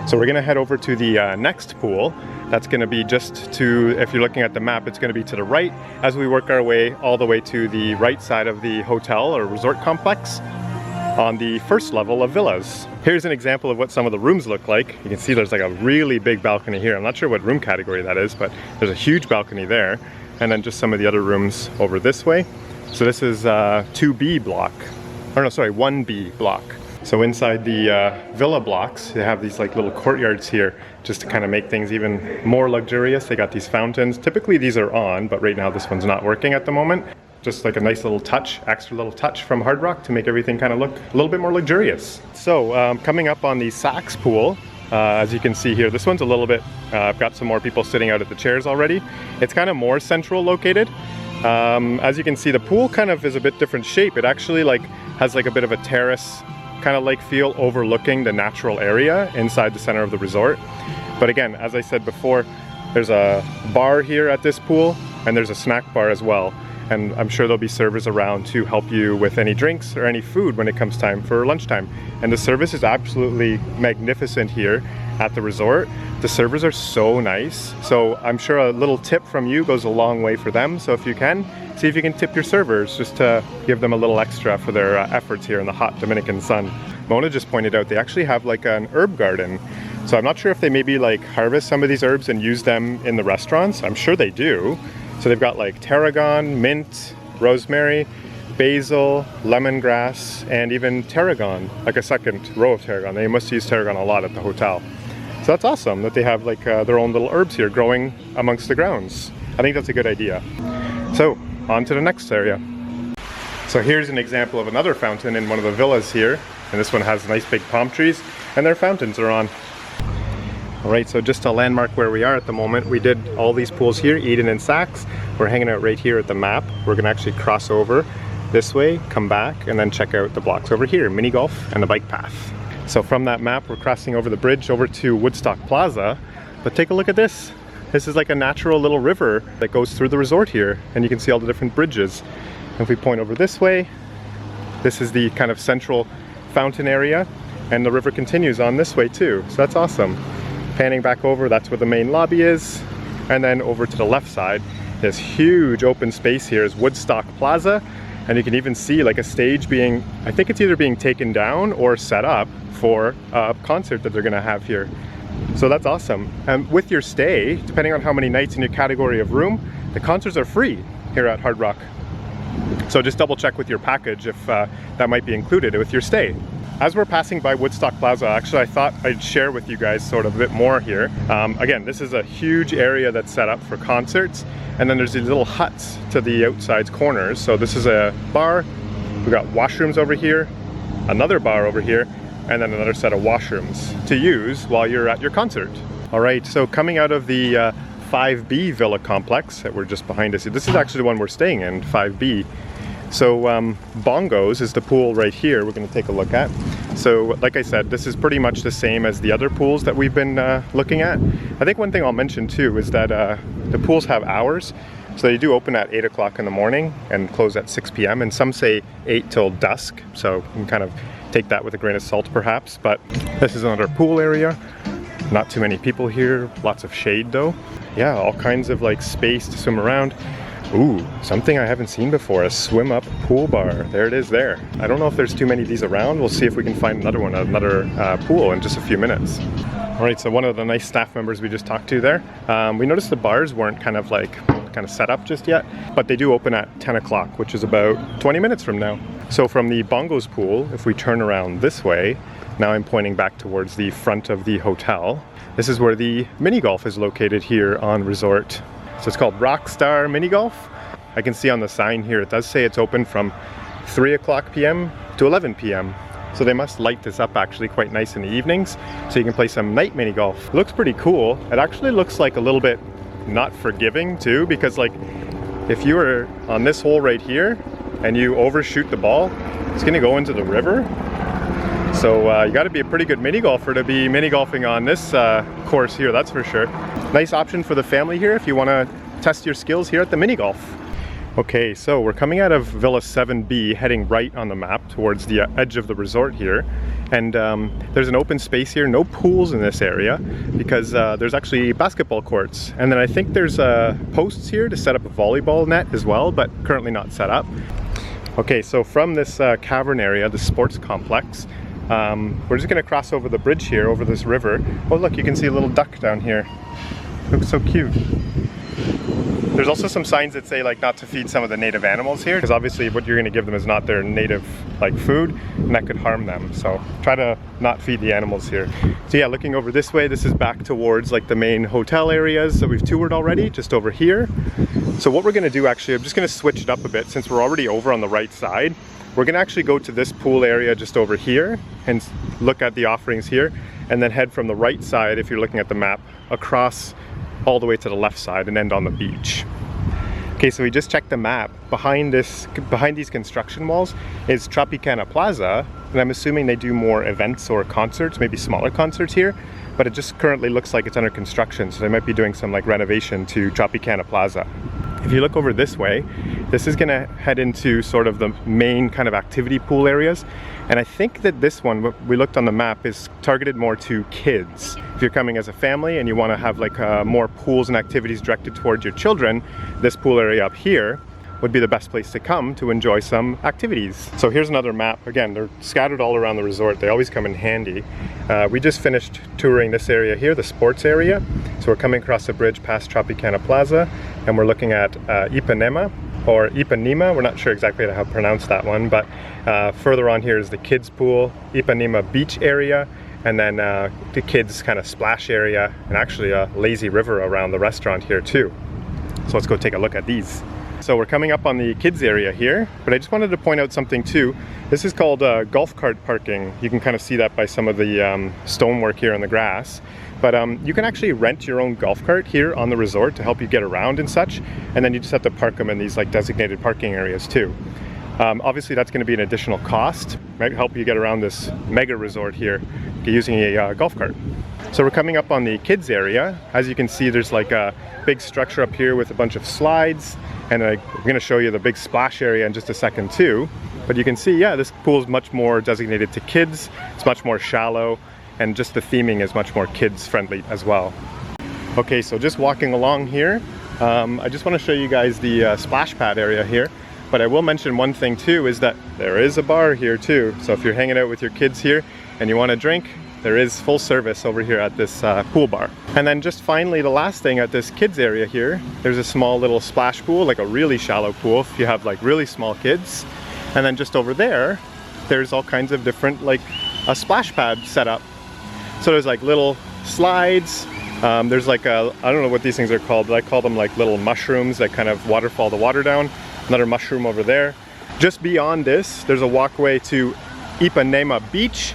So we're gonna head over to the next pool. That's gonna be just to, if you're looking at the map, it's gonna be to the right as we work our way all the way to the right side of the hotel or resort complex. on the first level of villas. Here's an example of what some of the rooms look like. You can see there's like a really big balcony here. I'm not sure what room category that is, but there's a huge balcony there. And then just some of the other rooms over this way. So this is 2B block, or no, sorry, 1B block. So inside the villa blocks, they have these like little courtyards here just to kind of make things even more luxurious. They got these fountains. Typically these are on, but right now this one's not working at the moment. Just like a nice little touch, extra little touch from Hard Rock to make everything kind of look a little bit more luxurious. So coming up on the Saks pool, as you can see here, this one's a little bit, I've got some more people sitting out at the chairs already. It's kind of more central located. As you can see, the pool kind of is a bit different shape. It actually like has like a bit of a terrace kind of like feel overlooking the natural area inside the center of the resort. But again, as I said before, there's a bar here at this pool and there's a snack bar as well. And I'm sure there'll be servers around to help you with any drinks or any food when it comes time for lunchtime. And the service is absolutely magnificent here at the resort. The servers are so nice. So I'm sure a little tip from you goes a long way for them. So if you can, see if you can tip your servers just to give them a little extra for their efforts here in the hot Dominican sun. Mona just pointed out they actually have like an herb garden. So I'm not sure if they maybe like harvest some of these herbs and use them in the restaurants. I'm sure they do. So they've got like tarragon, mint, rosemary, basil, lemongrass, and even tarragon, like a second row of tarragon. They must use tarragon a lot at the hotel. So that's awesome that they have like their own little herbs here growing amongst the grounds. I think that's a good idea. So on to the next area. So here's an example of another fountain in one of the villas here. And this one has nice big palm trees and their fountains are on. Alright, so just to landmark where we are at the moment, we did all these pools here, Eden and Saks. We're hanging out right here at the map. We're gonna actually cross over this way, come back, and then check out the blocks over here, mini golf and the bike path. So from that map, we're crossing over the bridge over to Woodstock Plaza. But take a look at this. This is like a natural little river that goes through the resort here, and you can see all the different bridges. And if we point over this way, this is the kind of central fountain area, and the river continues on this way too. So that's awesome. Panning back over, that's where the main lobby is. And then over to the left side, this huge open space here is Woodstock Plaza. And you can even see like a stage being, I think it's either being taken down or set up for a concert that they're gonna have here. So that's awesome. And with your stay, depending on how many nights in your category of room, the concerts are free here at Hard Rock. So just double check with your package if that might be included with your stay. As we're passing by Woodstock Plaza, actually I thought I'd share with you guys sort of a bit more here. Again, this is a huge area that's set up for concerts, and then there's these little huts to the outside corners. So this is a bar, we've got washrooms over here, another bar over here, and then another set of washrooms to use while you're at your concert. Alright, so coming out of the 5B Villa complex that we're just behind us, this is actually the one we're staying in, 5B. So BONGOS is the pool right here we're going to take a look at. So like I said, this is pretty much the same as the other pools that we've been looking at. I think one thing I'll mention too is that the pools have hours. So they do open at 8 o'clock in the morning and close at 6 p.m. and some say 8 till dusk. So you can kind of take that with a grain of salt perhaps. But this is another pool area. Not too many people here, lots of shade though. Yeah, all kinds of like space to swim around. Ooh, something I haven't seen before, a swim up pool bar. There it is there. I don't know if there's too many of these around. We'll see if we can find another one, another pool in just a few minutes. All right, so one of the nice staff members we just talked to there, we noticed the bars weren't kind of set up just yet, but they do open at 10 o'clock, which is about 20 minutes from now. So from the BONGOS pool, if we turn around this way, now I'm pointing back towards the front of the hotel. This is where the mini golf is located here on resort. So it's called Rockstar Mini Golf. I can see on the sign here, it does say it's open from 3 o'clock p.m. to 11 p.m. So they must light this up actually quite nice in the evenings, so you can play some night mini golf. It looks pretty cool. It actually looks like a little bit not forgiving too, because like if you were on this hole right here and you overshoot the ball, it's gonna go into the river. So you gotta be a pretty good mini golfer to be mini golfing on this course here, that's for sure. Nice option for the family here if you wanna test your skills here at the mini golf. Okay, so we're coming out of Villa 7B, heading right on the map towards the edge of the resort here. And there's an open space here, no pools in this area, because there's actually basketball courts. And then I think there's posts here to set up a volleyball net as well, but currently not set up. Okay, so from this cavern area, the sports complex, we're just gonna cross over the bridge here, over this river. Oh look, you can see a little duck down here. Looks so cute. There's also some signs that say like not to feed some of the native animals here, because obviously what you're going to give them is not their native like food, and that could harm them. So try to not feed the animals here. So yeah, looking over this way, this is back towards like the main hotel areas that we've toured already, just over here. So what we're going to do actually, I'm just going to switch it up a bit since we're already over on the right side. We're going to actually go to this pool area just over here and look at the offerings here, and then head from the right side, if you're looking at the map, across all the way to the left side and end on the beach. Okay, so we just checked the map. Behind these construction walls is Tropicana Plaza, and I'm assuming they do more events or concerts, maybe smaller concerts here, but it just currently looks like it's under construction, so they might be doing some like renovation to Tropicana Plaza. If you look over this way, this is gonna head into sort of the main kind of activity pool areas. And I think that this one, we looked on the map, is targeted more to kids. If you're coming as a family and you wanna have like more pools and activities directed towards your children, this pool area up here would be the best place to come to enjoy some activities. So here's another map. Again, they're scattered all around the resort. They always come in handy. We just finished touring this area here, the sports area. So we're coming across the bridge past Tropicana Plaza, and we're looking at Ipanema, or Ipanema. We're not sure exactly how to pronounce that one, but further on here is the kids pool, Ipanema beach area, and then the kids kind of splash area, and actually a lazy river around the restaurant here too. So let's go take a look at these. So we're coming up on the kids area here, but I just wanted to point out something too. This is called golf cart parking. You can kind of see that by some of the stonework here on the grass. But you can actually rent your own golf cart here on the resort to help you get around and such, and then you just have to park them in these like designated parking areas too. Obviously that's going to be an additional cost. Might help you get around this mega resort here using a golf cart. So we're coming up on the kids area. As you can see, there's like a big structure up here with a bunch of slides, and we're going to show you the big splash area in just a second too. But you can see, yeah, this pool is much more designated to kids. It's much more shallow, and just the theming is much more kids friendly as well. Okay, so just walking along here, I just want to show you guys the splash pad area here. But I will mention one thing too, is that there is a bar here too. So if you're hanging out with your kids here and you want a drink, there is full service over here at this pool bar. And then just finally, the last thing at this kids area here, there's a small little splash pool, like a really shallow pool if you have like really small kids. And then just over there, there's all kinds of different, like a splash pad set up. So there's like little slides. There's like a, I don't know what these things are called, but I call them like little mushrooms that kind of waterfall the water down. Another mushroom over there. Just beyond this, there's a walkway to Ipanema Beach.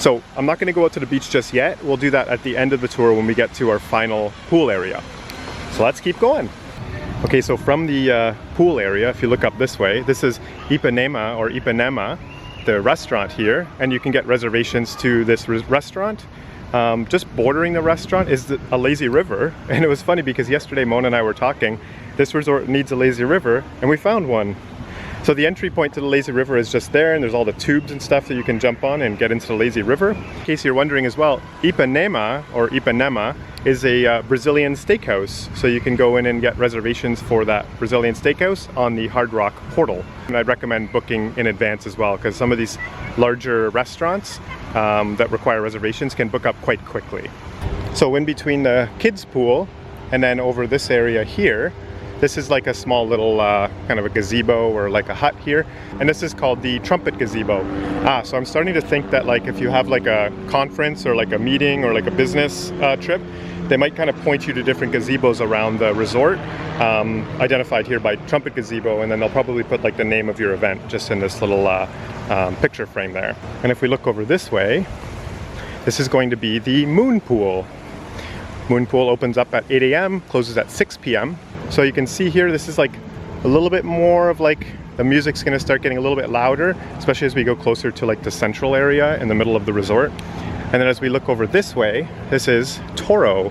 So I'm not going to go out to the beach just yet. We'll do that at the end of the tour when we get to our final pool area. So let's keep going. Okay, so from the pool area, if you look up this way, this is Ipanema or Ipanema, the restaurant here, and you can get reservations to this restaurant. Just bordering the restaurant is a lazy river, and it was funny because yesterday Mona and I were talking. This resort needs a lazy river, and we found one. So the entry point to the lazy river is just there, and there's all the tubes and stuff that you can jump on and get into the lazy river. In case you're wondering as well, Ipanema or Ipanema is a Brazilian steakhouse. So you can go in and get reservations for that Brazilian steakhouse on the Hard Rock portal. And I'd recommend booking in advance as well, because some of these larger restaurants that require reservations can book up quite quickly. So in between the kids pool and then over this area here, this is like a small little kind of a gazebo or like a hut here, and this is called the Trumpet Gazebo. So I'm starting to think that like if you have like a conference or like a meeting or like a business trip, they might kind of point you to different gazebos around the resort, identified here by Trumpet Gazebo, and then they'll probably put like the name of your event just in this little picture frame there. And if we look over this way, this is going to be the Moon Pool. Moon Pool opens up at 8 a.m., closes at 6 p.m. So you can see here, this is like a little bit more of like, the music's gonna start getting a little bit louder, especially as we go closer to like the central area in the middle of the resort. And then as we look over this way, this is Toro.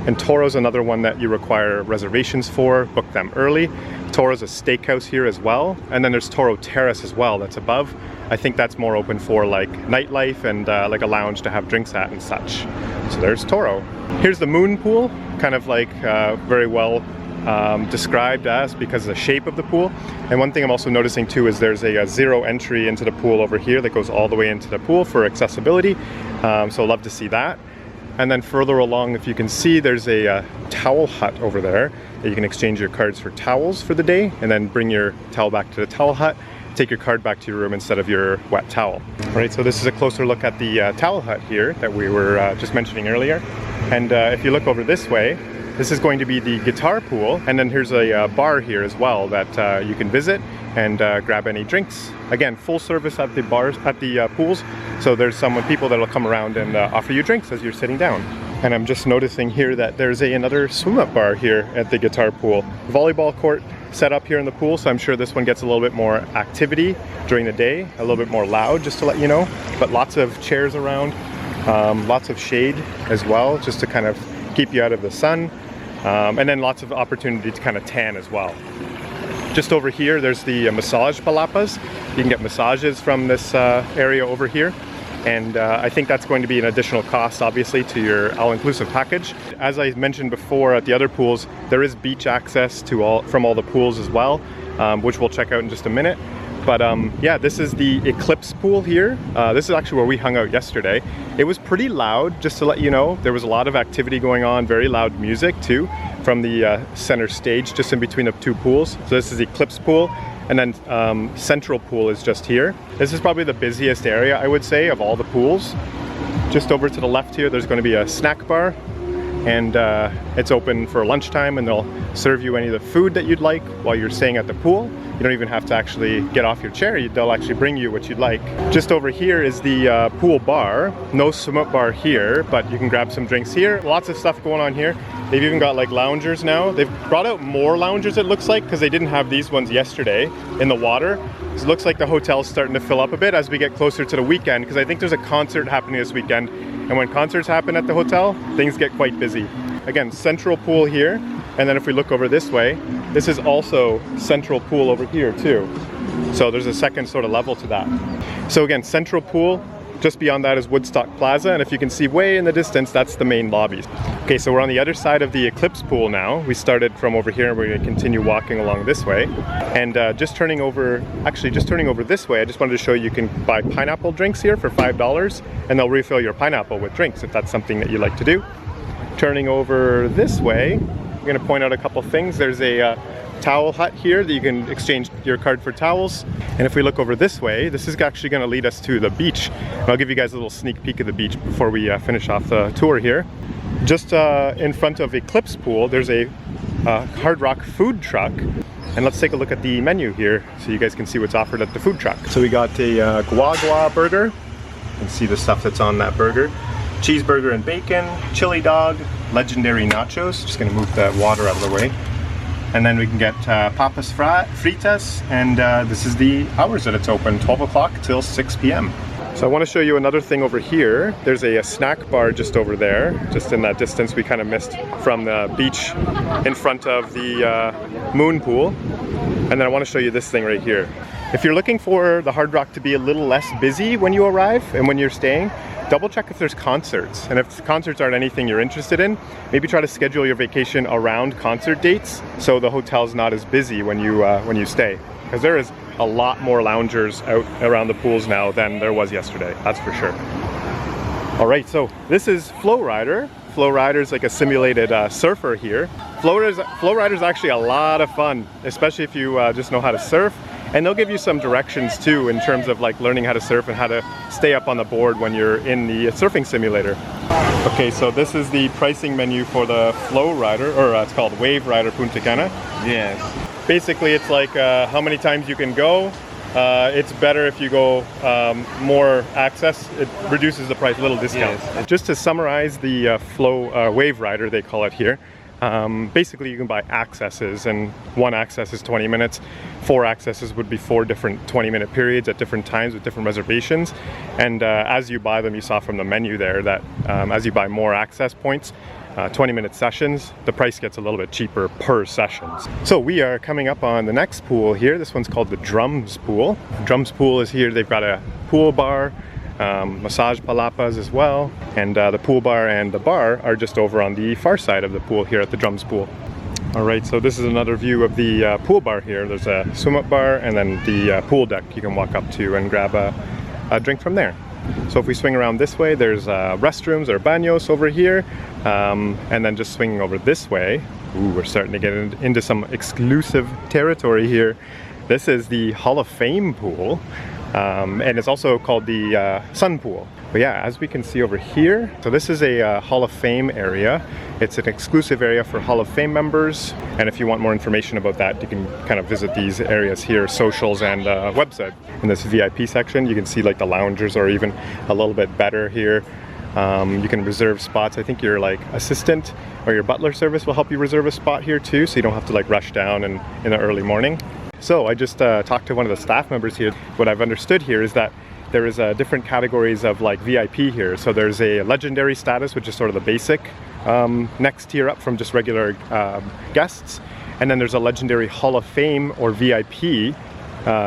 And Toro's another one that you require reservations for, book them early. Toro's a steakhouse here as well. And then there's Toro Terrace as well, that's above. I think that's more open for like nightlife and like a lounge to have drinks at and such. So there's Toro. Here's the Moon Pool, kind of like very well described as because of the shape of the pool. And one thing I'm also noticing too is there's a zero entry into the pool over here that goes all the way into the pool for accessibility. So love to see that. And then further along, if you can see, there's a towel hut over there that you can exchange your cards for towels for the day and then bring your towel back to the towel hut, take your card back to your room instead of your wet towel. All right, so this is a closer look at the towel hut here that we were just mentioning earlier. And if you look over this way, this is going to be the guitar pool, and then here's a bar here as well that you can visit and grab any drinks. Again, full service at the bars, at the pools. So there's people that'll come around and offer you drinks as you're sitting down. And I'm just noticing here that there's another swim-up bar here at the guitar pool. Volleyball court set up here in the pool, so I'm sure this one gets a little bit more activity during the day, a little bit more loud, just to let you know. But lots of chairs around, lots of shade as well, just to kind of keep you out of the sun. And then lots of opportunity to kind of tan as well. Just over here, there's the massage palapas. You can get massages from this area over here. And I think that's going to be an additional cost, obviously, to your all-inclusive package. As I mentioned before at the other pools, there is beach access to from all the pools as well, which we'll check out in just a minute. But yeah, this is the Eclipse pool here. This is actually where we hung out yesterday. It was pretty loud, just to let you know. There was a lot of activity going on, very loud music too, from the center stage, just in between the two pools. So this is the Eclipse pool, and then Central pool is just here. This is probably the busiest area, I would say, of all the pools. Just over to the left here, there's going to be a snack bar, and it's open for lunchtime, and they'll serve you any of the food that you'd like while you're staying at the pool. You don't even have to actually get off your chair. They'll actually bring you what you'd like. Just over here is the pool bar. No swim-up bar here, but you can grab some drinks here. Lots of stuff going on here. They've even got like loungers now. They've brought out more loungers, it looks like, because they didn't have these ones yesterday in the water. So it looks like the hotel's starting to fill up a bit as we get closer to the weekend, because I think there's a concert happening this weekend. And when concerts happen at the hotel, things get quite busy. Again, Central pool here. And then if we look over this way, this is also Central pool over here too. So there's a second sort of level to that. So again, Central pool, just beyond that is Woodstock Plaza. And if you can see way in the distance, that's the main lobby. Okay, so we're on the other side of the Eclipse pool now. We started from over here and we're gonna continue walking along this way. And just turning over this way, I just wanted to show you can buy pineapple drinks here for $5, and they'll refill your pineapple with drinks if that's something that you like to do. Turning over this way, I'm going to point out a couple things. There's a towel hut here that you can exchange your card for towels. And if we look over this way, this is actually going to lead us to the beach. And I'll give you guys a little sneak peek of the beach before we finish off the tour here. Just in front of Eclipse pool, there's a Hard Rock food truck. And let's take a look at the menu here so you guys can see what's offered at the food truck. So we got a Gua Gua burger. You can see the stuff that's on that burger. Cheeseburger and bacon, chili dog, legendary nachos. Just gonna move the water out of the way. And then we can get papas fritas, and this is the hours that it's open, 12 o'clock till 6 p.m. So I want to show you another thing over here. There's a snack bar just over there, just in that distance we kind of missed from the beach in front of the moon pool. And then I want to show you this thing right here. If you're looking for the Hard Rock to be a little less busy when you arrive and when you're staying, double check if there's concerts. And if concerts aren't anything you're interested in, maybe try to schedule your vacation around concert dates so the hotel's not as busy when you stay. Because there is a lot more loungers out around the pools now than there was yesterday, that's for sure. All right, so this is Flow Rider. Flow Rider is like a simulated surfer here. Flow Rider is actually a lot of fun, especially if you just know how to surf. And they'll give you some directions too in terms of like learning how to surf and how to stay up on the board when you're in the surfing simulator. Okay, so this is the pricing menu for the Flow Rider, or it's called Wave Rider Punta Cana. Yes. Basically, it's like how many times you can go. It's better if you go more access. It reduces the price, a little discount. Yes. Just to summarize the Flow Wave Rider, they call it here. Basically, you can buy accesses, and one access is 20 minutes. 4 accesses would be 4 different 20-minute periods at different times with different reservations. And as you buy them, you saw from the menu there that as you buy more access points, 20-minute sessions, the price gets a little bit cheaper per sessions. So we are coming up on the next pool here. This one's called the Drums Pool. Drums Pool is here. They've got a pool bar, massage palapas as well, and the pool bar and the bar are just over on the far side of the pool here at the Drums Pool. All right, so this is another view of the pool bar here. There's a swim-up bar and then the pool deck you can walk up to and grab a drink from there. So if we swing around this way, there's restrooms or baños over here. And then just swinging over this way, ooh, we're starting to get into some exclusive territory here. This is the Hall of Fame pool, and it's also called the Sun Pool. But yeah, as we can see over here, so this is a Hall of Fame area. It's an exclusive area for Hall of Fame members. And if you want more information about that, you can kind of visit these areas here, socials and website. In this VIP section, you can see like the loungers are even a little bit better here. You can reserve spots. I think your like assistant or your butler service will help you reserve a spot here too, so you don't have to like rush down in the early morning. So I just talked to one of the staff members here. What I've understood here is that there is different categories of like VIP here. So there's a legendary status, which is sort of the basic next tier up from just regular guests. And then there's a legendary Hall of Fame or VIP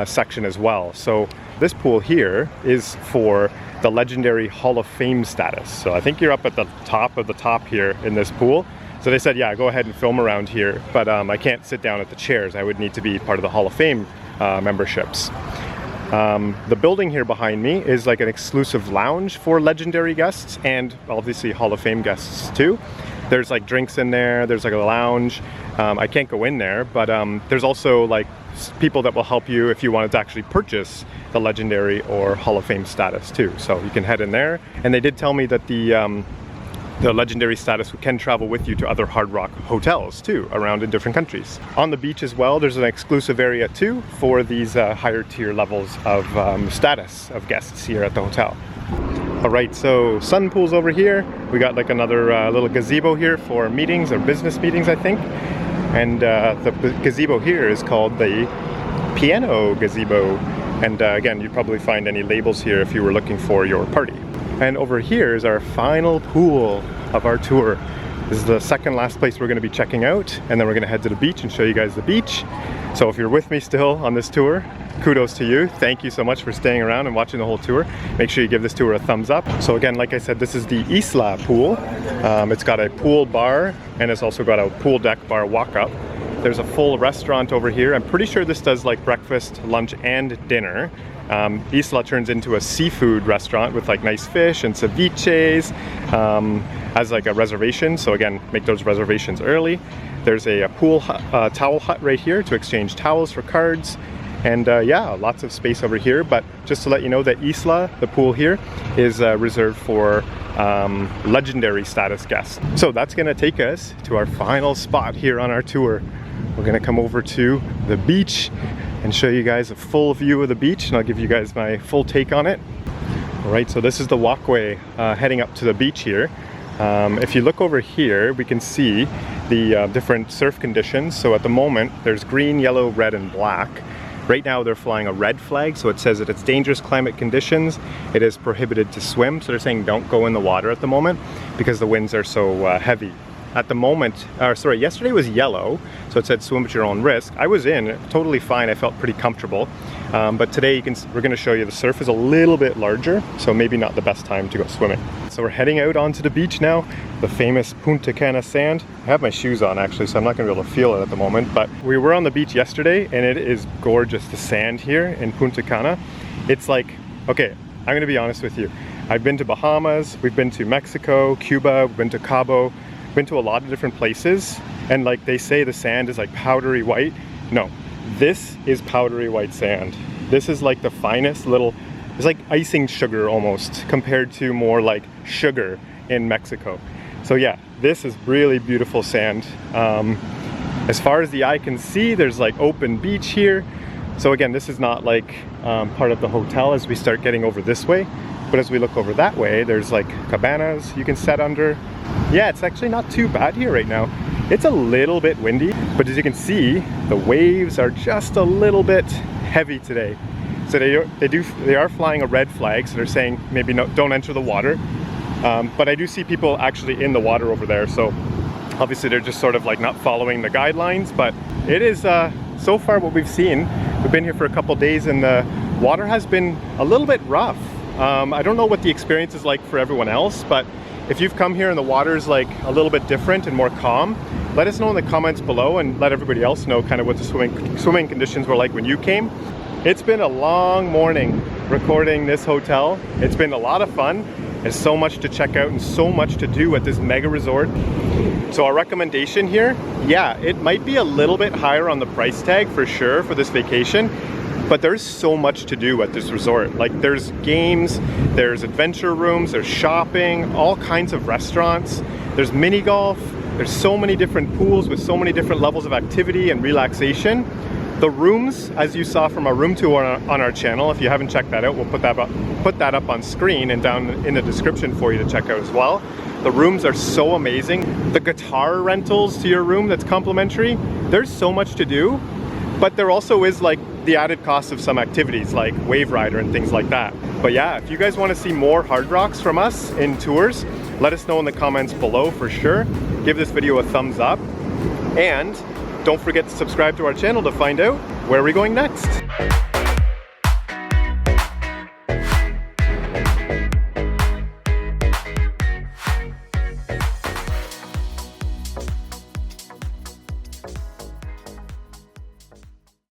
section as well. So this pool here is for the legendary Hall of Fame status. So I think you're up at the top of the top here in this pool. So they said, yeah, go ahead and film around here, but I can't sit down at the chairs. I would need to be part of the Hall of Fame memberships. The building here behind me is like an exclusive lounge for legendary guests and obviously Hall of Fame guests too. There's like drinks in there, there's like a lounge. I can't go in there, but there's also like people that will help you if you wanted to actually purchase the legendary or Hall of Fame status too. So you can head in there. And they did tell me that the legendary status can travel with you to other Hard Rock hotels too, around in different countries. On the beach as well, there's an exclusive area too for these higher tier levels of status of guests here at the hotel. All right, so sun pool's over here. We got like another little gazebo here for meetings or business meetings, I think. And the gazebo here is called the Piano Gazebo. And again, you'd probably find any labels here if you were looking for your party. And over here is our final pool of our tour. This is the second last place we're going to be checking out, and then we're going to head to the beach and show you guys the beach. So if you're with me still on this tour, kudos to you. Thank you so much for staying around and watching the whole tour. Make sure you give this tour a thumbs up. So again, like I said, this is the ISLA pool. It's got a pool bar, and it's also got a pool deck bar walk-up. There's a full restaurant over here. I'm pretty sure this does like breakfast, lunch, and dinner. Isla turns into a seafood restaurant with like nice fish and ceviches as like a reservation. So again, make those reservations early. There's a pool towel hut right here to exchange towels for cards. And yeah, lots of space over here. But just to let you know that Isla, the pool here, is reserved for legendary status guests. So that's gonna take us to our final spot here on our tour. We're gonna come over to the beach and show you guys a full view of the beach, and I'll give you guys my full take on it. All right, so this is the walkway heading up to the beach here. If you look over here, we can see the different surf conditions. So at the moment, there's green, yellow, red, and black. Right now they're flying a red flag, so it says that it's dangerous climate conditions. It is prohibited to swim, so they're saying don't go in the water at the moment because the winds are so heavy. At the moment, sorry, yesterday was yellow, so it said swim at your own risk. I was in, totally fine, I felt pretty comfortable. But today we're gonna show you the surf is a little bit larger, so maybe not the best time to go swimming. So we're heading out onto the beach now, the famous Punta Cana sand. I have my shoes on actually, so I'm not gonna be able to feel it at the moment, but we were on the beach yesterday and it is gorgeous, the sand here in Punta Cana. It's like, okay, I'm gonna be honest with you. I've been to Bahamas, we've been to Mexico, Cuba, we've been to Cabo, been to a lot of different places, and like they say the sand is like powdery white. No, this is powdery white sand. This is like the finest little, it's like icing sugar almost compared to more like sugar in Mexico. So yeah, this is really beautiful sand. As far as the eye can see, there's like open beach here. So again, this is not like part of the hotel as we start getting over this way. But as we look over that way, there's like cabanas you can set under. Yeah, it's actually not too bad here right now. It's a little bit windy, but as you can see, the waves are just a little bit heavy today. So they are flying a red flag, so they're saying maybe don't enter the water. But I do see people actually in the water over there, so obviously they're just sort of like not following the guidelines, but it is so far what we've seen. We've been here for a couple days and the water has been a little bit rough. I don't know what the experience is like for everyone else, but If you've come here and the water's like a little bit different and more calm, let us know in the comments below and let everybody else know kind of what the swimming conditions were like when you came. It's been a long morning recording this hotel. It's been a lot of fun. There's so much to check out and so much to do at this mega resort. So our recommendation here, yeah, it might be a little bit higher on the price tag for sure for this vacation, but there's so much to do at this resort. Like there's games, there's adventure rooms, there's shopping, all kinds of restaurants, there's mini golf, there's so many different pools with so many different levels of activity and relaxation. The rooms, as you saw from our room tour on our channel, if you haven't checked that out, we'll put that up on screen and down in the description for you to check out as well. The rooms are so amazing. The guitar rentals to your room that's complimentary. There's so much to do, but there also is like the added cost of some activities like Wave Rider and things like that. But yeah, if you guys want to see more Hard Rocks from us in tours, let us know in the comments below for sure. Give this video a thumbs up, and don't forget to subscribe to our channel to find out where we're going next.